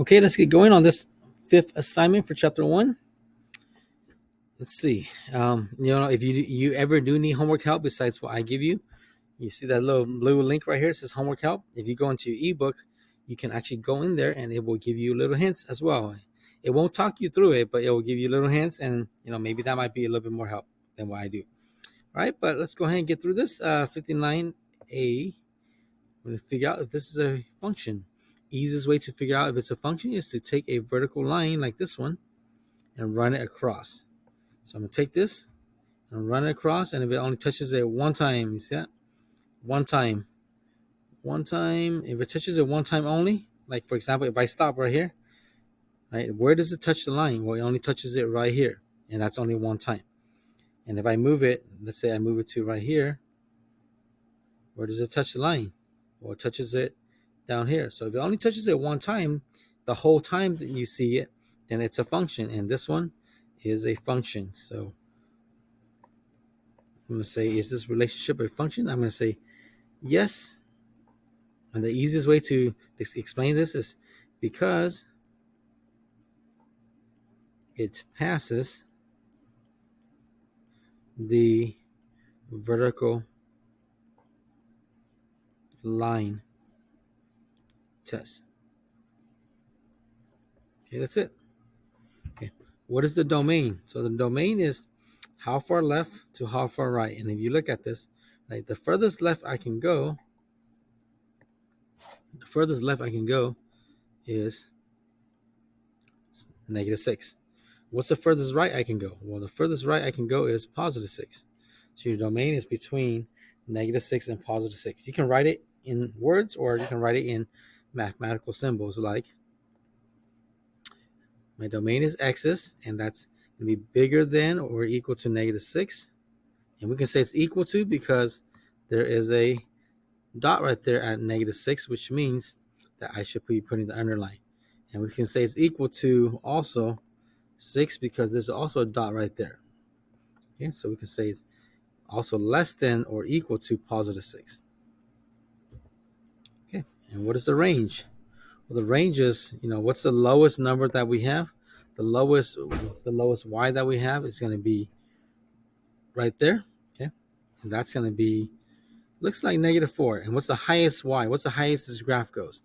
Okay, let's get going on this fifth assignment for chapter 1. Let's see. If you ever do need homework help besides what I give you, you see that little blue link right here. It says homework help. If you go into your ebook, you can actually go in there and it will give you little hints as well. It won't talk you through it, but it will give you little hints, and maybe that might be a little bit more help than what I do. All right, but let's go ahead and get through this. 59A. I'm going to figure out if this is a function. Easiest way to figure out if it's a function is to take a vertical line like this one and run it across. So I'm going to take this and run it across, and if it only touches it one time, you see that? One time. If it touches it one time only, like for example, if I stop right here, right, where does it touch the line? Well, it only touches it right here, and that's only one time. And if I move it, let's say I move it to right here, where does it touch the line? Well, it touches it down here. So if it only touches it one time, the whole time that you see it, then it's a function, and this one is a function. So I'm going to say, is this relationship a function? I'm going to say yes. And the easiest way to explain this is because it passes the vertical line test. Okay, that's it. Okay, what is the domain? So the domain is how far left to how far right. And if you look at this, right, the furthest left I can go is -6. What's the furthest right I can go? Well, the furthest right I can go is +6. So your domain is between -6 and +6. You can write it in words, or you can write it in mathematical symbols, like my domain is x's, and that's going to be bigger than or equal to -6. And we can say it's equal to because there is a dot right there at -6, which means that I should be putting the underline. And we can say it's equal to also 6 because there's also a dot right there. Okay, so we can say it's also less than or equal to +6. Okay, and what is the range? Well, the range is, what's the lowest number that we have? The lowest y that we have is going to be right there. Okay, and that's going to be, looks like -4. And what's the highest y? What's the highest this graph goes?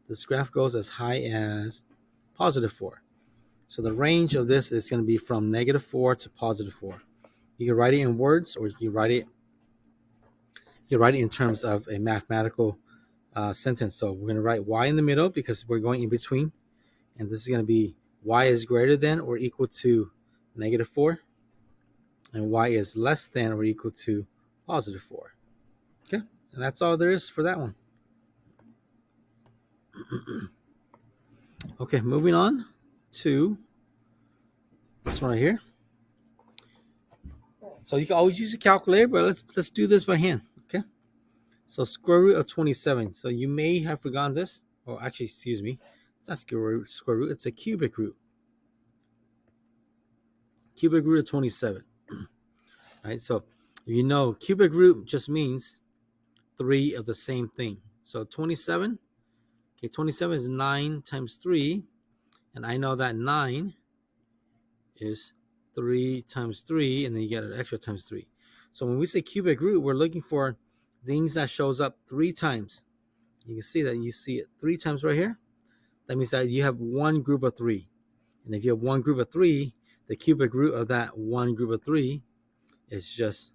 This graph goes as high as +4. So the range of this is going to be from -4 to +4. You can write it in words, or you can write it in terms of a mathematical sentence. So we're going to write y in the middle because we're going in between, and this is going to be y is greater than or equal to -4, and y is less than or equal to +4. Okay, and that's all there is for that one. Okay, moving on to this one right here. So you can always use a calculator, but let's do this by hand. Okay, so square root of 27. So you may have forgotten this, or actually, excuse me, it's not square root. It's a cubic root. Cubic root of 27. Right. So cubic root just means 3 of the same thing. So 27. Okay, 27 is 9 times 3, and I know that 9 is 3 times 3, and then you get an extra times 3. So when we say cubic root, we're looking for things that shows up 3 times. You can see that you see it 3 times right here. That means that you have one group of 3. And if you have one group of 3, the cubic root of that one group of 3 is just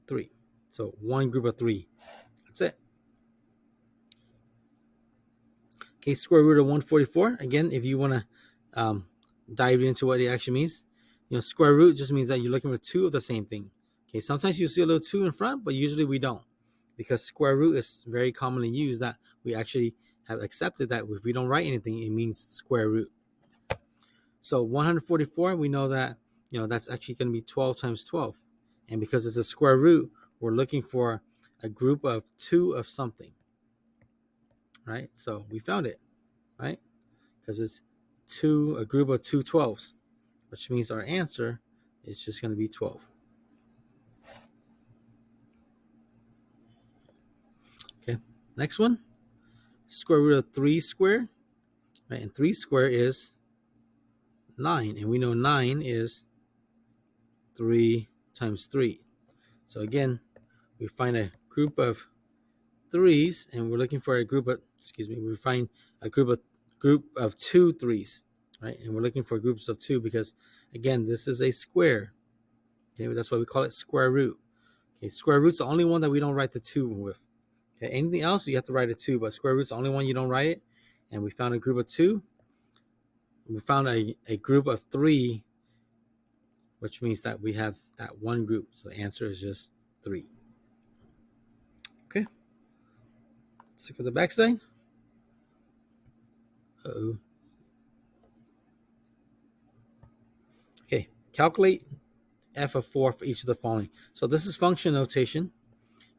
3. So one group of 3. That's it. Okay, square root of 144. Again, if you want to dive into what it actually means, square root just means that you're looking for 2 of the same thing. Okay, sometimes you see a little 2 in front, but usually we don't, because square root is very commonly used that we actually have accepted that if we don't write anything, it means square root. So 144, we know that that's actually going to be 12 times 12, and because it's a square root, we're looking for a group of 2 of something. Right, so we found it, right? Because it's a group of 2 12s, which means our answer is just going to be 12. Next one, square root of 3 squared, right? And 3 squared is 9, and we know 9 is 3 times 3. So again, we find a group of 3s, and we're looking for a group of, we find a group of 2 3s, right? And we're looking for groups of 2 because, again, this is a square. Okay, that's why we call it square root. Okay, square root's the only one that we don't write the 2 with. Okay, anything else you have to write a 2, but square root's the only one you don't write it. And we found a group of 2. We found a group of 3, which means that we have that one group. So the answer is just 3. Okay, let's look at the backside. Uh-oh. Okay, calculate f of 4 for each of the following. So this is function notation.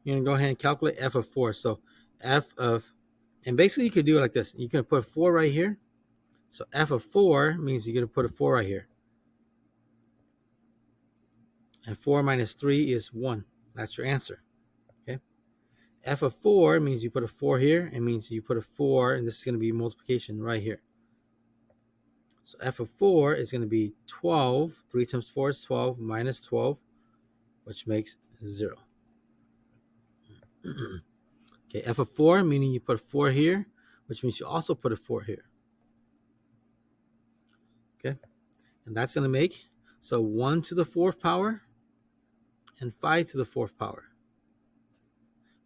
You're going to go ahead and calculate f of 4. So f of, and basically you could do it like this. You can put 4 right here. So f of 4 means you're going to put a 4 right here. And 4 minus 3 is 1. That's your answer. Okay. F of 4 means you put a 4 here. It means you put a 4, and this is going to be multiplication right here. So f of 4 is going to be 12. 3 times 4 is 12 minus 12, which makes 0. Okay, f of 4, meaning you put a 4 here, which means you also put a 4 here. Okay, and that's going to make, so 1 to the 4th power and 5 to the 4th power.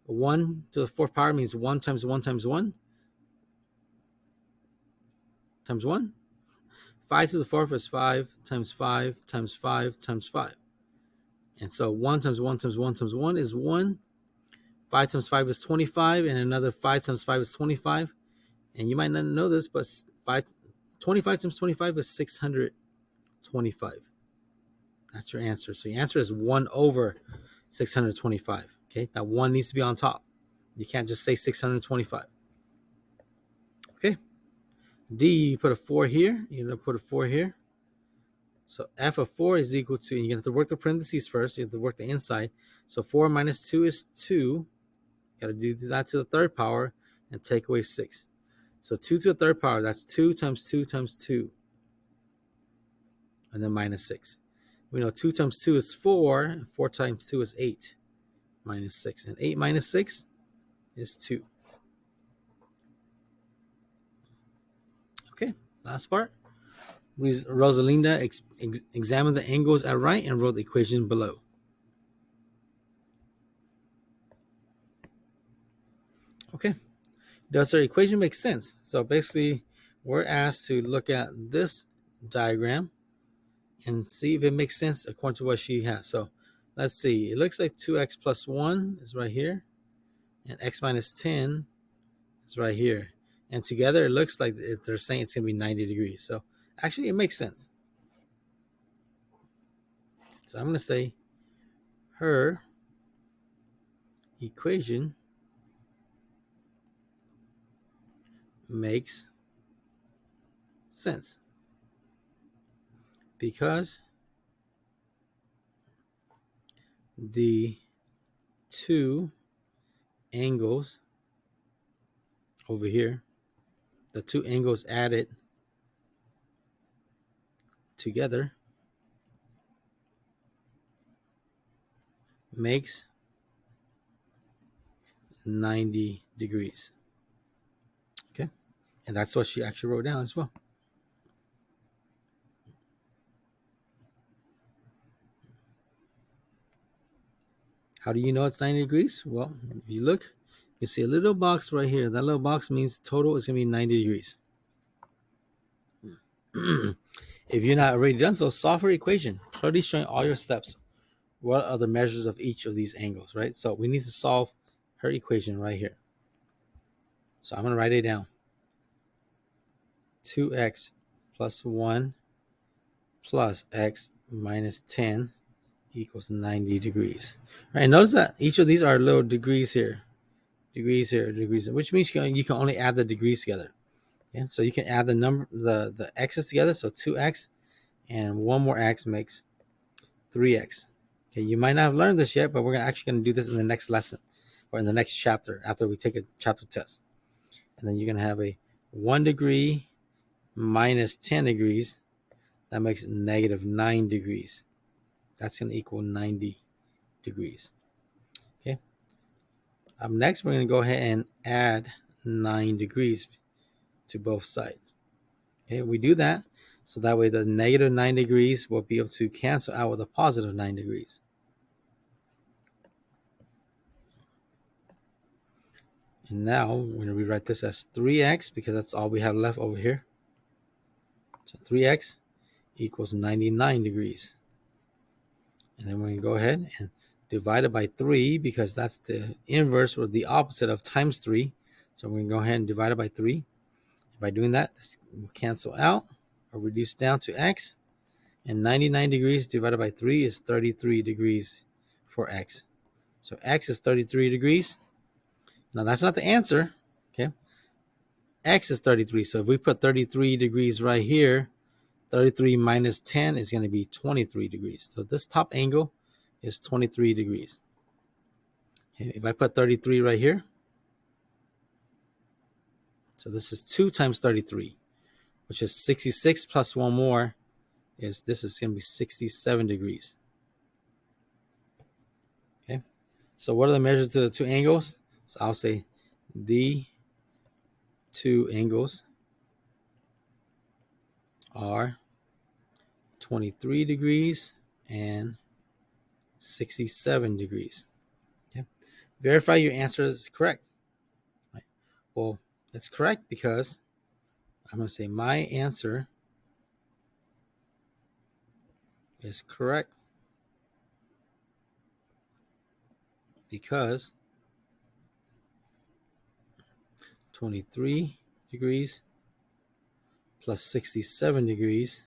1 to the 4th power means 1 times 1 times 1 times 1. 5 to the 4th is 5 times 5 times 5 times 5. And so 1 times 1 times 1 times 1 is 1. 5 times 5 is 25, and another 5 times 5 is 25. And you might not know this, but 25 times 25 is 625. That's your answer. So your answer is 1 over 625. Okay, that 1 needs to be on top. You can't just say 625. Okay, D, you put a 4 here. You're going to put a 4 here. So f of 4 is equal to, you're going to have to work the parentheses first. You have to work the inside. So 4 minus 2 is 2. Got to do that to the 3rd power and take away 6. So 2 to the 3rd power, that's 2 times 2 times 2. And then minus 6. We know 2 times 2 is 4. And 4 times 2 is 8. Minus 6. And 8 minus 6 is 2. Okay, last part. Rosalinda examined the angles at right and wrote the equation below. Okay, does our equation make sense? So basically, we're asked to look at this diagram and see if it makes sense according to what she has. So let's see. It looks like 2x plus 1 is right here, and x minus 10 is right here. And together, it looks like they're saying it's going to be 90 degrees. So actually, it makes sense. So I'm going to say her equation makes sense because the two angles over here, the two angles added together makes 90 degrees. Okay, and that's what she actually wrote down as well. How do you know it's 90 degrees? Well, if you look, you see a little box right here. That little box means total is going to be 90 degrees. If you're not already done so, solve her equation. Clearly showing all your steps. What are the measures of each of these angles, right? So we need to solve her equation right here. So I'm going to write it down. 2x plus 1 plus x minus 10 equals 90 degrees. All right, notice that each of these are little degrees here. Degrees here, degrees, which means you can only add the degrees together. Okay, so you can add the x's together. So 2x and one more x makes 3x. Okay, you might not have learned this yet, but we're actually going to do this in the next lesson. or in the next chapter after we take a chapter test. And then you're going to have a 1 degree minus 10 degrees. That makes negative 9 degrees. That's going to equal 90 degrees. Okay. Up next, we're going to go ahead and add 9 degrees to both sides. Okay, we do that so that way the negative 9 degrees will be able to cancel out with a positive 9 degrees. And now we're going to rewrite this as 3x because that's all we have left over here. So 3x equals 99 degrees. And then we're going to go ahead and divide it by 3 because that's the inverse or the opposite of times 3. So we're going to go ahead and divide it by 3. By doing that, this will cancel out or reduce down to x. And 99 degrees divided by 3 is 33 degrees for x. So x is 33 degrees. Now that's not the answer. Okay. X is 33. So if we put 33 degrees right here, 33 minus 10 is going to be 23 degrees. So this top angle is 23 degrees. Okay. If I put 33 right here, so this is 2 times 33, which is 66 plus 1 more is this is going to be 67 degrees. Okay. So what are the measures to the two angles? So I'll say the two angles are 23 degrees and 67 degrees. Okay. Verify your answer is correct. Right. Well, it's correct because I'm going to say my answer is correct because 23 degrees plus 67 degrees